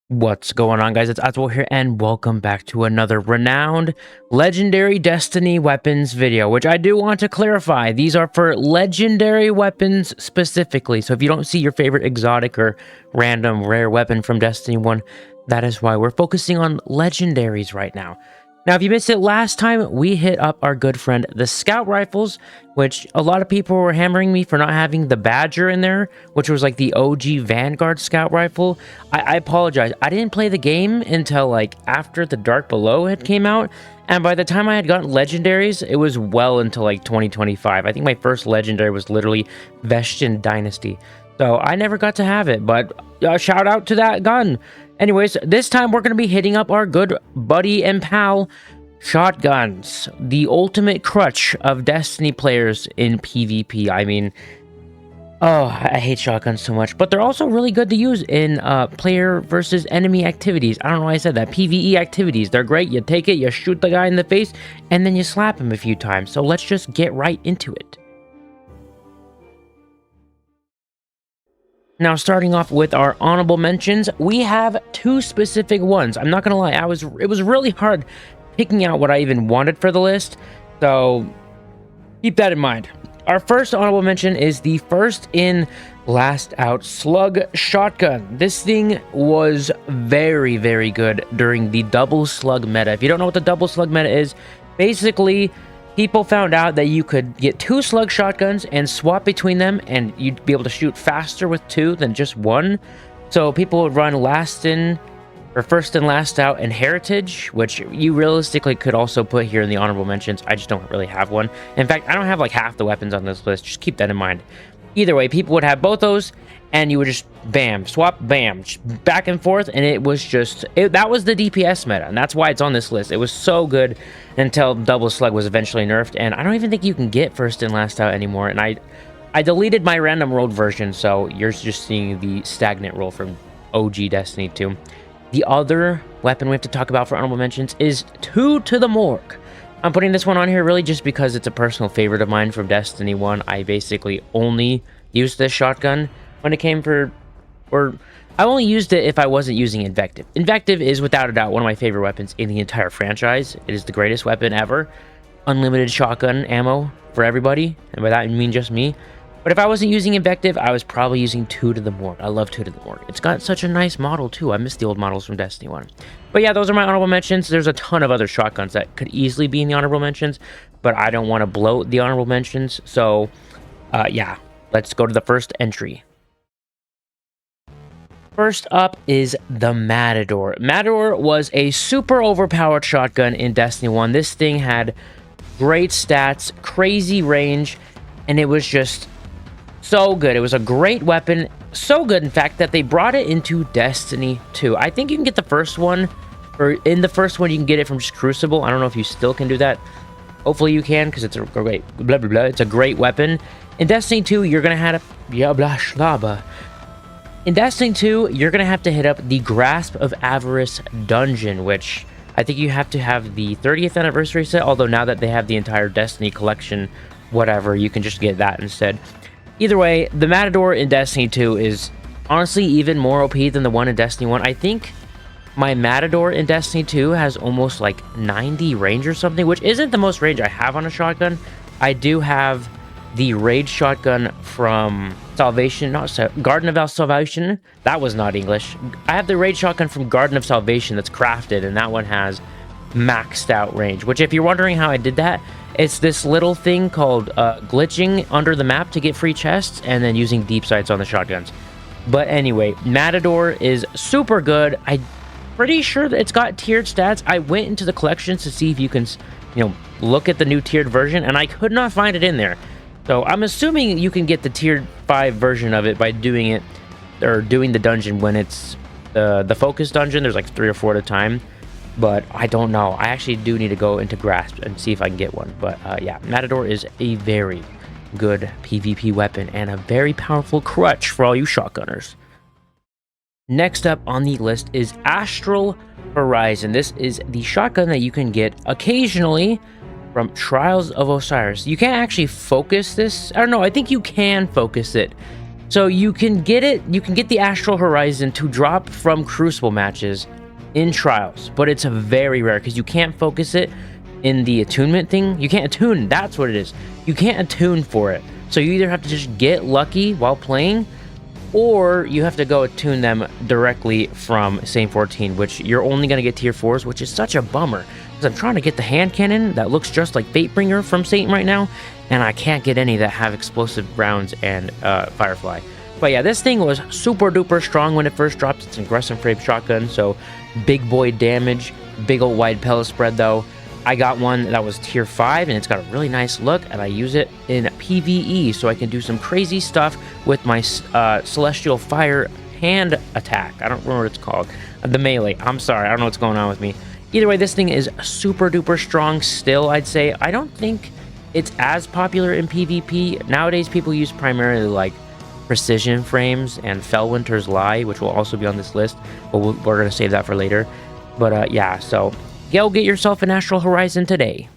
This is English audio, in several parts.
What's going on, guys? It's Aswell here, and welcome back to another renowned legendary Destiny weapons video, which I do want to clarify. These are for legendary weapons specifically. So if you don't see your favorite exotic or random rare weapon from Destiny 1, that is why we're focusing on legendaries right now. Now, if you missed it last time, we hit up our good friend, the Scout Rifles, which a lot of people were hammering me for not having the Badger in there, which was like the OG Vanguard Scout Rifle. I apologize. I didn't play the game until like after the Dark Below had came out, and by the time I had gotten legendaries, it was well into like 2025. I think my first legendary was literally Vestian Dynasty. So I never got to have it, but shout out to that gun. Anyways, this time we're going to be hitting up our good buddy and pal, shotguns. The ultimate crutch of Destiny players in PvP. I mean, oh, I hate shotguns so much. But they're also really good to use in player versus enemy activities. I don't know why I said that. PvE activities. They're great. You take it, you shoot the guy in the face, and then you slap him a few times. So let's just get right into it. Now, starting off with our honorable mentions, we have two specific ones. I'm not gonna lie, it was really hard picking out what I even wanted for the list, so keep that in mind. Our first honorable mention is the first in, last out slug shotgun. This thing was very, very good during the double slug meta. If you don't know what the double slug meta is, basically people found out that you could get two slug shotguns and swap between them, and you'd be able to shoot faster with two than just one. So people would run last in, or first in, last out, and heritage, which you realistically could also put here in the honorable mentions. I just don't really have one. In fact, I don't have like half the weapons on this list. Just keep that in mind. Either way, people would have both those, and you would just bam, swap, bam, just back and forth, and it was just, that was the DPS meta, and that's why it's on this list. It was so good until double slug was eventually nerfed, and I don't even think you can get first in, last out anymore, and I deleted my random rolled version, so you're just seeing the stagnant roll from OG Destiny 2. The other weapon we have to talk about for honorable mentions is 2 to the Morgue. I'm putting this one on here really just because it's a personal favorite of mine from Destiny 1. I basically only used this shotgun when it came for, or I only used it if I wasn't using Invective. Invective is without a doubt one of my favorite weapons in the entire franchise. It is the greatest weapon ever. Unlimited shotgun ammo for everybody, and by that I mean just me. But if I wasn't using Invective, I was probably using 2 to the Morgue. I love 2 to the Morgue. It's got such a nice model too. I miss the old models from Destiny 1. But yeah, those are my honorable mentions. There's a ton of other shotguns that could easily be in the honorable mentions, but I don't want to bloat the honorable mentions. So yeah, let's go to the first entry. First up is the Matador. Matador was a super overpowered shotgun in Destiny 1. This thing had great stats, crazy range, and it was just so good. It was a great weapon. So good, in fact, that they brought it into Destiny 2. I think you can get the first one, or in the first one, you can get it from just Crucible. I don't know if you still can do that. Hopefully you can, because it's a great, blah, blah, blah. It's a great weapon. In Destiny 2, you're going to have In Destiny 2, you're going to have to hit up the Grasp of Avarice dungeon, which I think you have to have the 30th anniversary set, although now that they have the entire Destiny collection, whatever, you can just get that instead. Either way, the Matador in Destiny 2 is honestly even more OP than the one in Destiny 1. I think my Matador in Destiny 2 has almost like 90 range or something, which isn't the most range I have on a shotgun. I do have the Rage shotgun from Salvation, Garden of Salvation. That was not English. I have the Rage shotgun from Garden of Salvation that's crafted, and that one has maxed out range, which if you're wondering how I did that, it's this little thing called glitching under the map to get free chests, and then using deep sights on the shotguns. But anyway, Matador is super good. I'm pretty sure that it's got tiered stats. I went into the collections to see if you can, look at the new tiered version, and I could not find it in there. So I'm assuming you can get the tiered 5 version of it by doing it, or doing the dungeon when it's the focus dungeon. There's like 3 or 4 at a time. But I don't know. I actually do need to go into Grasp and see if I can get one. But yeah, Matador is a very good PvP weapon and a very powerful crutch for all you shotgunners. Next up on the list is Astral Horizon. This is the shotgun that you can get occasionally from Trials of Osiris. You can't actually focus this. I don't know. I think you can focus it. So you can get the Astral Horizon to drop from Crucible matches in trials, but it's very rare because you can't focus it in the attunement thing. You can't attune, that's what it is. You can't attune for it. So you either have to just get lucky while playing, or you have to go attune them directly from Saint 14, which you're only going to get tier 4s, which is such a bummer. Because I'm trying to get the hand cannon that looks just like Fatebringer from Satan right now, and I can't get any that have explosive rounds and Firefly. But yeah, this thing was super duper strong when it first dropped. It's an aggressive frame shotgun, so big boy damage, big old wide pellet spread though. I got one that was tier 5, and it's got a really nice look, and I use it in PvE, so I can do some crazy stuff with my Celestial Fire hand attack. I don't remember what it's called. The melee. I'm sorry, I don't know what's going on with me. Either way, this thing is super duper strong still, I'd say. I don't think it's as popular in PvP. Nowadays, people use primarily, like, Precision Frames and Fellwinter's Lie, which will also be on this list, but we're going to save that for later. But, yeah, so go get yourself an Astral Horizon today.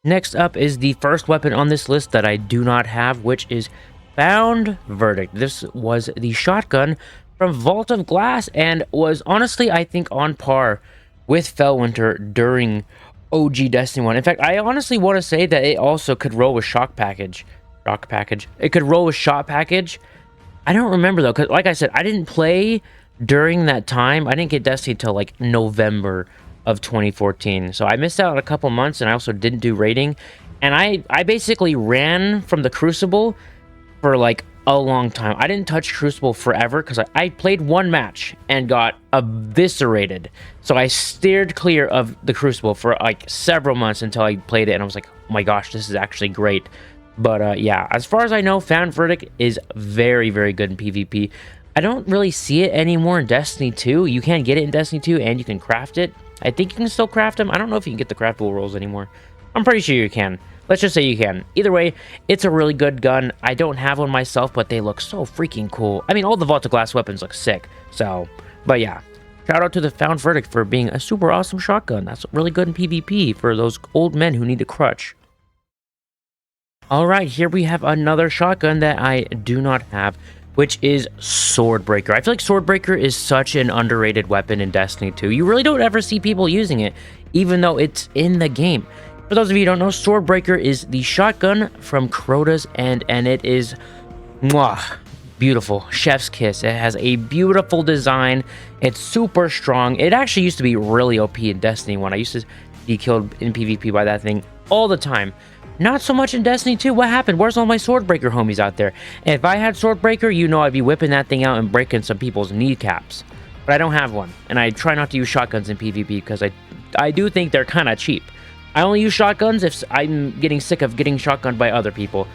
Next up is the first weapon on this list that I do not have, which is Found Verdict. This was the shotgun from Vault of Glass and was honestly, I think, on par with Fellwinter during OG Destiny 1. In fact, I honestly want to say that it also could roll with Shock Package. It could roll with Shot Package. I don't remember, though, because like I said, I didn't play during that time. I didn't get Destiny till like November of 2014, so I missed out on a couple months, and I also didn't do raiding, and I basically ran from the Crucible for like a long time. I didn't touch Crucible forever because I played one match and got eviscerated, so I steered clear of the Crucible for like several months until I played it, and I was like, oh my gosh, this is actually great. But yeah, as far as I know, Found Verdict is very, very good in PvP. I don't really see it anymore in Destiny 2. You can get it in Destiny 2, and you can craft it. I think you can still craft them. I don't know if you can get the craftable rolls anymore. I'm pretty sure you can. Let's just say you can. Either way, it's a really good gun. I don't have one myself, but they look so freaking cool. I mean, all the Vault of Glass weapons look sick. So, but yeah. Shout out to the Found Verdict for being a super awesome shotgun. That's really good in PvP for those old men who need a crutch. Alright, here we have another shotgun that I do not have, which is Swordbreaker. I feel like Swordbreaker is such an underrated weapon in Destiny 2. You really don't ever see people using it, even though it's in the game. For those of you who don't know, Swordbreaker is the shotgun from Crota's End, and it is mwah, beautiful. Chef's kiss. It has a beautiful design. It's super strong. It actually used to be really OP in Destiny 1. I used to be killed in PvP by that thing all the time. Not so much in Destiny 2. What happened? Where's all my Swordbreaker homies out there? And if I had Swordbreaker, you know I'd be whipping that thing out and breaking some people's kneecaps. But I don't have one. And I try not to use shotguns in PvP because I do think they're kind of cheap. I only use shotguns if I'm getting sick of getting shotgunned by other people.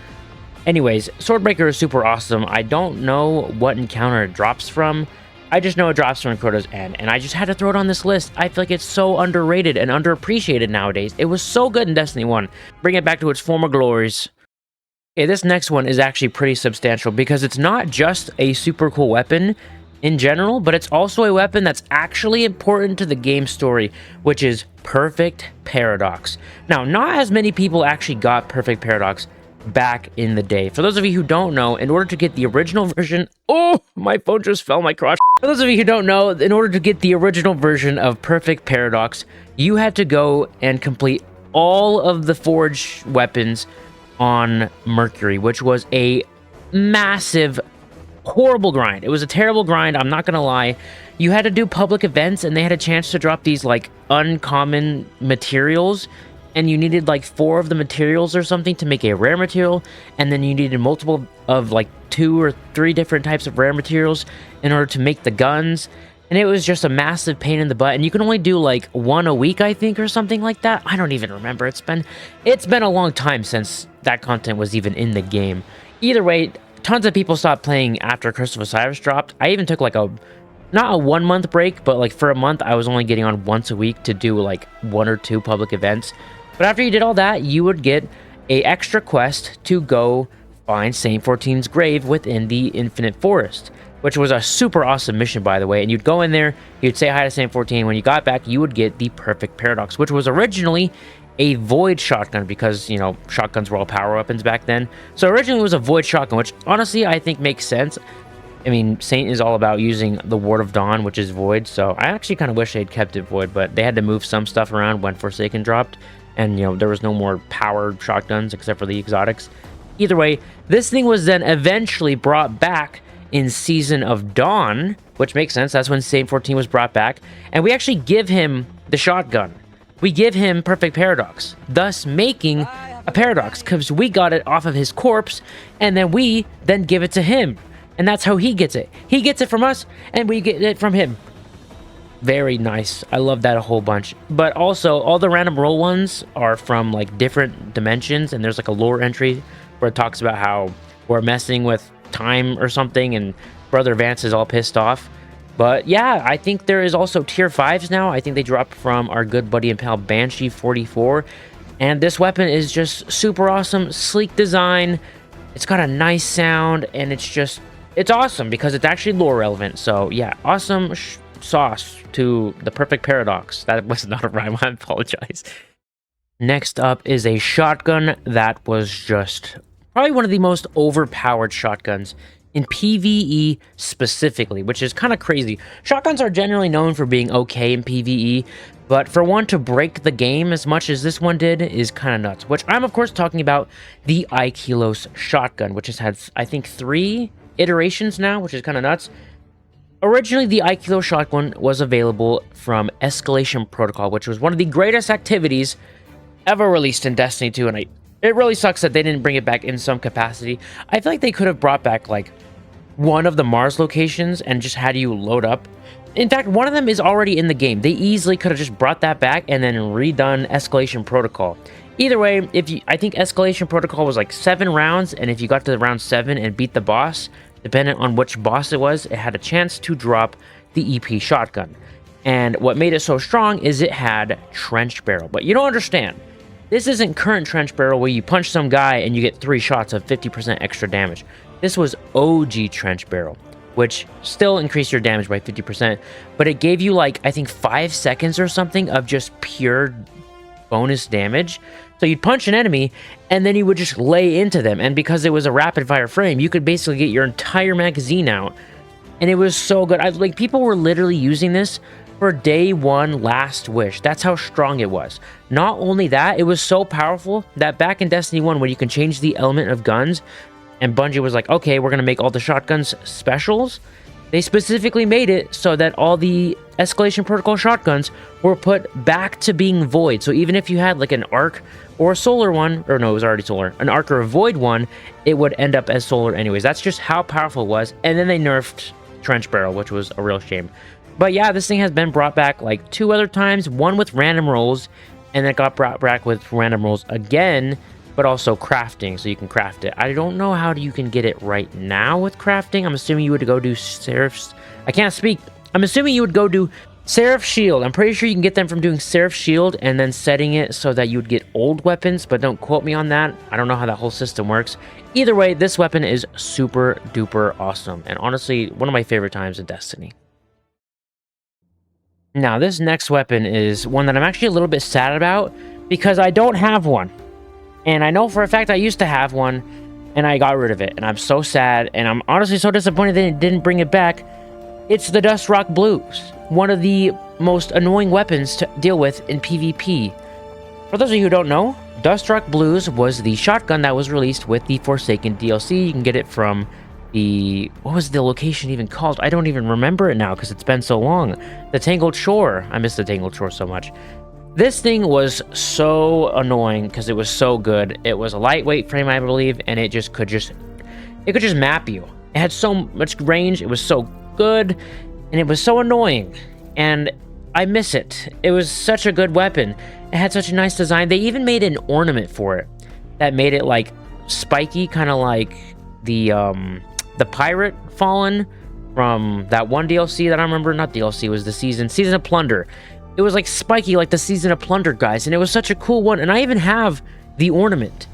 Anyways, Swordbreaker is super awesome. I don't know what encounter it drops from. I just know it drops from Crota's End, and I just had to throw it on this list. I feel like it's so underrated and underappreciated nowadays. It was so good in Destiny 1. Bring it back to its former glories. Okay, this next one is actually pretty substantial because it's not just a super cool weapon in general, but it's also a weapon that's actually important to the game story, which is Perfect Paradox. Now, not as many people actually got Perfect Paradox back in the day. For those of you who don't know, in order to get the original version... Oh, my phone just fell my crotch. For those of you who don't know, in order to get the original version of Perfect Paradox, you had to go and complete all of the forged weapons on Mercury, which was a massive, horrible grind. It was a terrible grind, I'm not gonna lie. You had to do public events, and they had a chance to drop these, like, uncommon materials, and you needed like 4 of the materials or something to make a rare material, and then you needed multiple of like 2 or 3 different types of rare materials in order to make the guns, and it was just a massive pain in the butt, and you can only do like 1 a week, I think, or something like that. I don't even remember. It's been a long time since that content was even in the game. Either way, tons of people stopped playing after Curse of Osiris dropped. I even took like not a 1 month break, but like for a month I was only getting on once a week to do like 1 or 2 public events. But after you did all that, you would get a extra quest to go find Saint 14's grave within the Infinite Forest, which was a super awesome mission, by the way. And you'd go in there, you'd say hi to Saint 14. When you got back, you would get the Perfect Paradox, which was originally a void shotgun because, you know, shotguns were all power weapons back then. So originally it was a void shotgun, which honestly I think makes sense. I mean, Saint is all about using the Ward of Dawn, which is void, so I actually kind of wish they'd kept it void, but they had to move some stuff around when Forsaken dropped, and, you know, there was no more powered shotguns except for the exotics. Either way, this thing was then eventually brought back in Season of Dawn, which makes sense. That's when Saint 14 was brought back, and we actually give him the shotgun. We give him Perfect Paradox, thus making a paradox, because we got it off of his corpse, and then we then give it to him. And that's how he gets it. He gets it from us, and we get it from him. Very nice. I love that a whole bunch. But also, all the random roll ones are from, like, different dimensions, and there's, like, a lore entry where it talks about how we're messing with time or something, and Brother Vance is all pissed off. But, yeah, I think there is also tier 5s now. I think they dropped from our good buddy and pal Banshee 44. And this weapon is just super awesome. Sleek design. It's got a nice sound, and it's awesome because it's actually lore relevant. So, yeah, awesome sauce to the Perfect Paradox. That was not a rhyme, I apologize. Next up is a shotgun that was just probably one of the most overpowered shotguns in PvE specifically, which is kind of crazy. Shotguns are generally known for being okay in PvE, but for one to break the game as much as this one did is kind of nuts. Which I'm, of course, talking about the Ikilos shotgun, which has had, I think, 3 iterations now, which is kind of nuts. Originally, the Aikilo shotgun was available from Escalation Protocol, which was one of the greatest activities ever released in Destiny 2, and it really sucks that they didn't bring it back in some capacity. I feel like they could have brought back, like, one of the Mars locations and just had you load up. In fact, one of them is already in the game. They easily could have just brought that back and then redone Escalation Protocol. Either way, I think Escalation Protocol was like 7 rounds, and if you got to round 7 and beat the boss, depending on which boss it was, it had a chance to drop the EP shotgun. And what made it so strong is it had Trench Barrel. But you don't understand. This isn't current Trench Barrel where you punch some guy and you get 3 shots of 50% extra damage. This was OG Trench Barrel, which still increased your damage by 50%, but it gave you, like, I think 5 seconds or something of just pure bonus damage. So you'd punch an enemy, and then you would just lay into them, and because it was a rapid-fire frame, you could basically get your entire magazine out, and it was so good. Like, people were literally using this for day 1 Last Wish. That's how strong it was. Not only that, it was so powerful that back in Destiny 1, when you can change the element of guns, and Bungie was like, okay, we're going to make all the shotguns specials, they specifically made it so that all the Escalation Protocol shotguns were put back to being void. So even if you had like an arc or a solar one, or no, it was already solar, an arc or a void one, it would end up as solar anyways. That's just how powerful it was. And then they nerfed Trench Barrel, which was a real shame. But yeah, this thing has been brought back like 2 other times, one with random rolls, and then it got brought back with random rolls again, but also crafting, so you can craft it. I don't know how you can get it right now with crafting. I'm assuming you would go do Seraph's... I can't speak. I'm assuming you would go do Seraph Shield. I'm pretty sure you can get them from doing Seraph Shield and then setting it so that you would get old weapons, but don't quote me on that. I don't know how that whole system works. Either way, this weapon is super duper awesome, and honestly, one of my favorite times in Destiny. Now, this next weapon is one that I'm actually a little bit sad about because I don't have one. And I know for a fact I used to have one, and I got rid of it. And I'm so sad, and I'm honestly so disappointed they didn't bring it back. It's the Dust Rock Blues, one of the most annoying weapons to deal with in PvP. For those of you who don't know, Dust Rock Blues was the shotgun that was released with the Forsaken DLC. You can get it from the... what was the location even called? I don't even remember it now because it's been so long. The Tangled Shore. I miss the Tangled Shore so much. This thing was so annoying because it was so good. It was a lightweight frame, I believe, and it could just map you. It had so much range. It was so good, and it was so annoying, and I miss it. It was such a good weapon. It had such a nice design. They even made an ornament for it that made it like spiky, kind of like the pirate fallen from that one DLC that I remember. Not DLC, it was the season of Plunder. It was like spiky like the Season of Plunder, guys, and it was such a cool one. And I even have the ornament,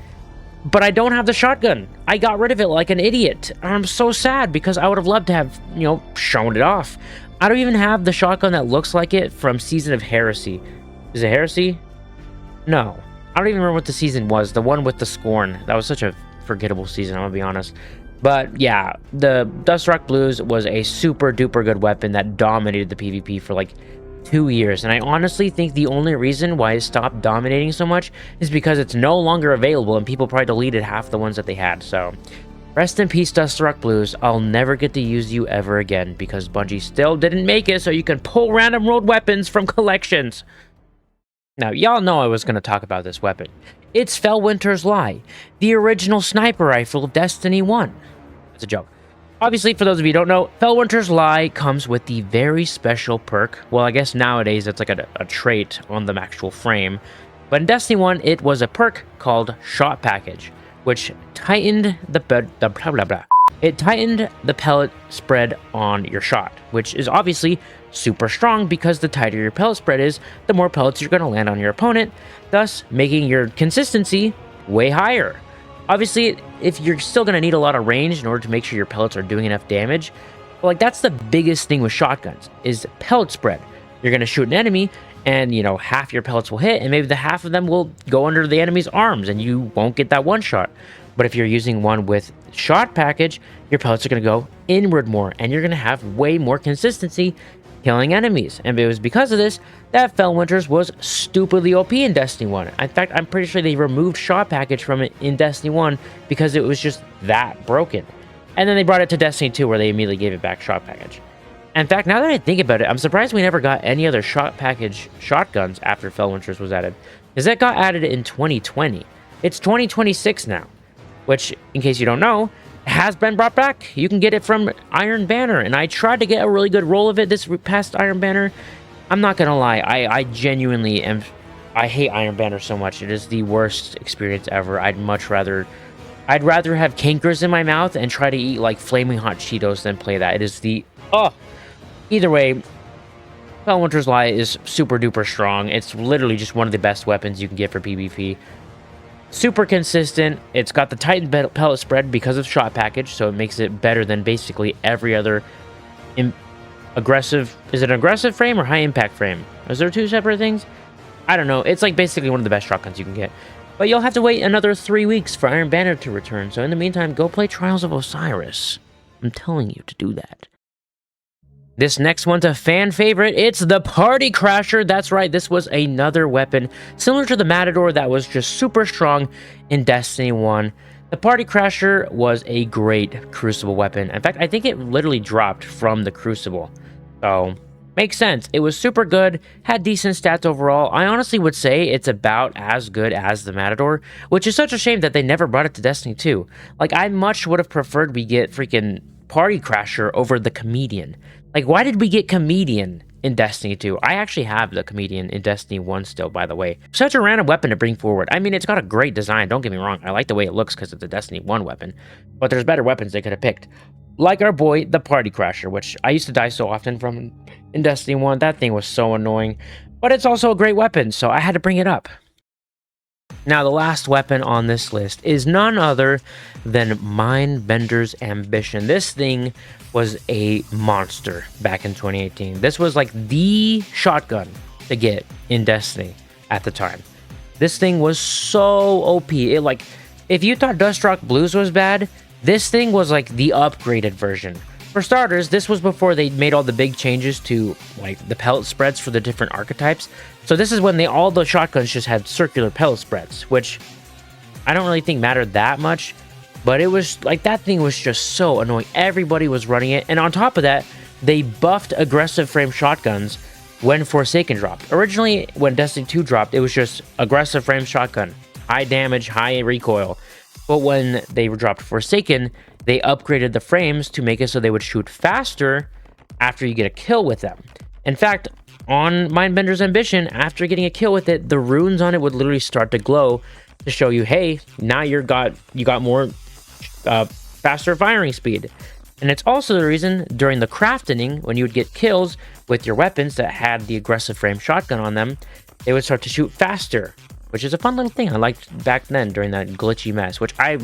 but I don't have the shotgun. I got rid of it like an idiot. And I'm so sad because I would have loved to have, you know, shown it off. I don't even have the shotgun that looks like it from Season of Heresy. Is it Heresy? No. I don't even remember what the season was. The one with the Scorn. That was such a forgettable season, I'm gonna be honest. But yeah, the Dustrock Blues was a super duper good weapon that dominated the PvP for like 2 years. And I honestly think the only reason why it stopped dominating so much is because it's no longer available and people probably deleted half the ones that they had. So rest in peace, Dustrock Blues. I'll never get to use you ever again because Bungie still didn't make it so you can pull random rolled weapons from collections. Now, y'all know I was going to talk about this weapon. It's Felwinter's Lie, the original sniper rifle of Destiny 1. It's a joke. Obviously, for those of you who don't know, Felwinter's Lie comes with the very special perk. Well, I guess nowadays it's like a trait on the actual frame. But in Destiny 1, it was a perk called Shot Package, which tightened It tightened the pellet spread on your shot, which is obviously super strong because the tighter your pellet spread is, the more pellets you're going to land on your opponent, thus making your consistency way higher. Obviously, if you're still going to need a lot of range in order to make sure your pellets are doing enough damage, well, like that's the biggest thing with shotguns, is pellet spread. You're going to shoot an enemy, and, you know, half your pellets will hit, and maybe the half of them will go under the enemy's arms, and you won't get that one shot. But if you're using one with Shot Package, your pellets are going to go inward more, and you're going to have way more consistency killing enemies. And it was because of this that Felwinter's was stupidly OP in Destiny 1. In fact, I'm pretty sure they removed Shot Package from it in Destiny 1 because it was just that broken. And then they brought it to Destiny 2 where they immediately gave it back Shot Package. In fact, now that I think about it, I'm surprised we never got any other Shot Package shotguns after Felwinter's was added, because that got added in 2020. It's 2026 now, which, in case you don't know, has been brought back. You can get it from Iron Banner, and I tried to get a really good roll of it this past Iron Banner. I'm not gonna lie, I genuinely am. I hate Iron Banner so much. It is the worst experience ever. I'd rather have cankers in my mouth and try to eat like flaming hot Cheetos than play that. It is the Either way, Felwinter's Lie is super duper strong. It's literally just one of the best weapons you can get for PvP. Super consistent. It's got the tightened pellet spread because of Shot Package, so it makes it better than basically every other aggressive... Is it an aggressive frame or high impact frame? Is there two separate things? I don't know. It's like basically one of the best shotguns you can get. But you'll have to wait another 3 weeks for Iron Banner to return, so in the meantime, go play Trials of Osiris. I'm telling you to do that. This next one's a fan favorite. It's the Party Crasher. That's right, this was another weapon similar to the Matador that was just super strong in Destiny 1. The Party Crasher was a great Crucible weapon. In fact, I think it literally dropped from the Crucible. So, makes sense. It was super good, had decent stats overall. I honestly would say it's about as good as the Matador, which is such a shame that they never brought it to Destiny 2. Like, I much would have preferred we get freaking Party Crasher over the Comedian. Like, why did we get Comedian in Destiny 2? I actually have the Comedian in Destiny 1 still, by the way. Such a random weapon to bring forward. I mean, it's got a great design, don't get me wrong. I like the way it looks because it's a Destiny 1 weapon. But there's better weapons they could have picked. Like our boy, the Party Crasher, which I used to die so often from in Destiny 1. That thing was so annoying. But it's also a great weapon, so I had to bring it up. Now, the last weapon on this list is none other than Mindbender's Ambition. This thing was a monster back in 2018. This was like the shotgun to get in Destiny at the time. This thing was so OP. It, like, if you thought Dustrock Blues was bad, this thing was like the upgraded version. For starters, this was before they made all the big changes to like the pellet spreads for the different archetypes. So this is when all the shotguns just had circular pellet spreads, which I don't really think mattered that much. But it was like, that thing was just so annoying. Everybody was running it. And on top of that, they buffed aggressive frame shotguns when Forsaken dropped. Originally, when Destiny 2 dropped, it was just aggressive frame shotgun. High damage, high recoil. But when they dropped Forsaken, they upgraded the frames to make it so they would shoot faster after you get a kill with them. In fact, on Mindbender's Ambition, after getting a kill with it, the runes on it would literally start to glow to show you, hey, now you got more faster firing speed. And it's also the reason during the crafting, when you would get kills with your weapons that had the aggressive frame shotgun on them, they would start to shoot faster, which is a fun little thing I liked back then during that glitchy mess, which I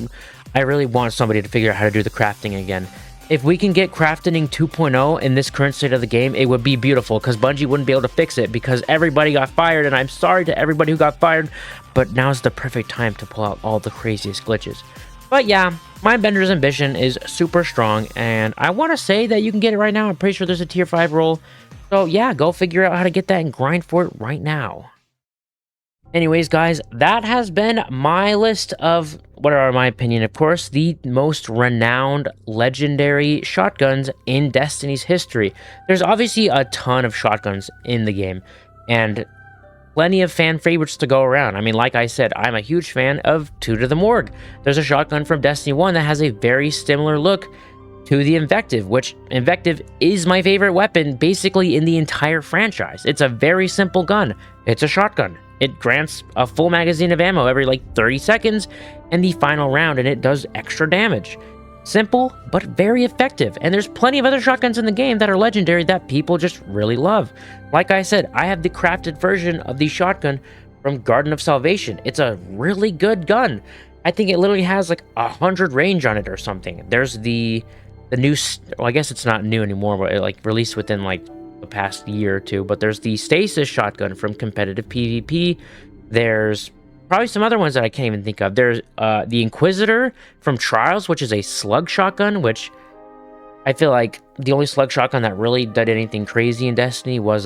really want somebody to figure out how to do the crafting again. if we can get crafting 2.0 in this current state of the game, it would be beautiful, because Bungie wouldn't be able to fix it because everybody got fired, and I'm sorry to everybody who got fired, but now's the perfect time to pull out all the craziest glitches. But yeah, Mindbender's ambition is super strong, and I want to say that you can get it right now. I'm pretty sure there's a tier 5 role. So yeah, go figure out how to get that and grind for it right now. Anyways, guys, that has been my list of, what are, in my opinion, of course, the most renowned legendary shotguns in Destiny's history. There's obviously a ton of shotguns in the game, and plenty of fan favorites to go around. I mean, like I said, I'm a huge fan of Two to the Morgue. There's a shotgun from Destiny 1 that has a very similar look to the Invective, which Invective is my favorite weapon basically in the entire franchise. It's a very simple gun. It's a shotgun. It grants a full magazine of ammo every like 30 seconds in the final round, and it does extra damage. Simple, but very effective. And there's plenty of other shotguns in the game that are legendary that people just really love. Like I said, I have the crafted version of the shotgun from Garden of Salvation. It's a really good gun. I think it literally has like 100 range on it or something. There's the new, well, I guess it's not new anymore, but it like released within like the past year or two. But there's the Stasis shotgun from competitive PvP. There's probably some other ones that I can't even think of. There's the Inquisitor from Trials, which is a slug shotgun, which I feel like the only slug shotgun that really did anything crazy in Destiny was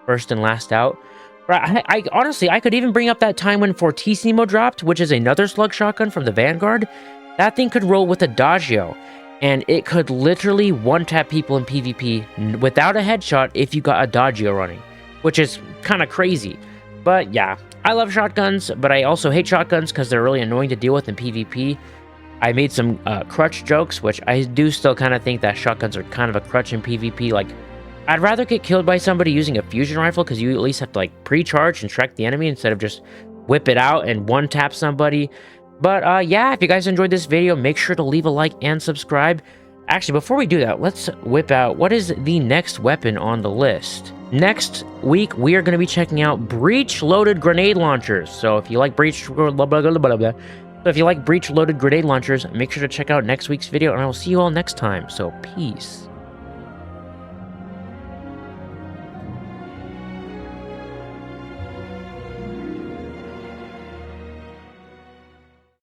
First and Last Out. But I honestly, I could even bring up that time when Fortissimo dropped, which is another slug shotgun from the Vanguard. That thing could roll with Adagio, and it could literally one-tap people in PvP without a headshot if you got Adagio running, which is kind of crazy. But yeah, I love shotguns, but I also hate shotguns because they're really annoying to deal with in PvP. I made some crutch jokes, which I do still kind of think that shotguns are kind of a crutch in PvP. Like, I'd rather get killed by somebody using a fusion rifle, because you at least have to like pre-charge and track the enemy instead of just whip it out and one-tap somebody. But yeah, if you guys enjoyed this video, make sure to leave a like and subscribe. Actually, before we do that, let's whip out what is the next weapon on the list. Next week, we are going to be checking out breech-loaded grenade launchers. So if you like breech-loaded grenade launchers, make sure to check out next week's video, and I will see you all next time. So peace.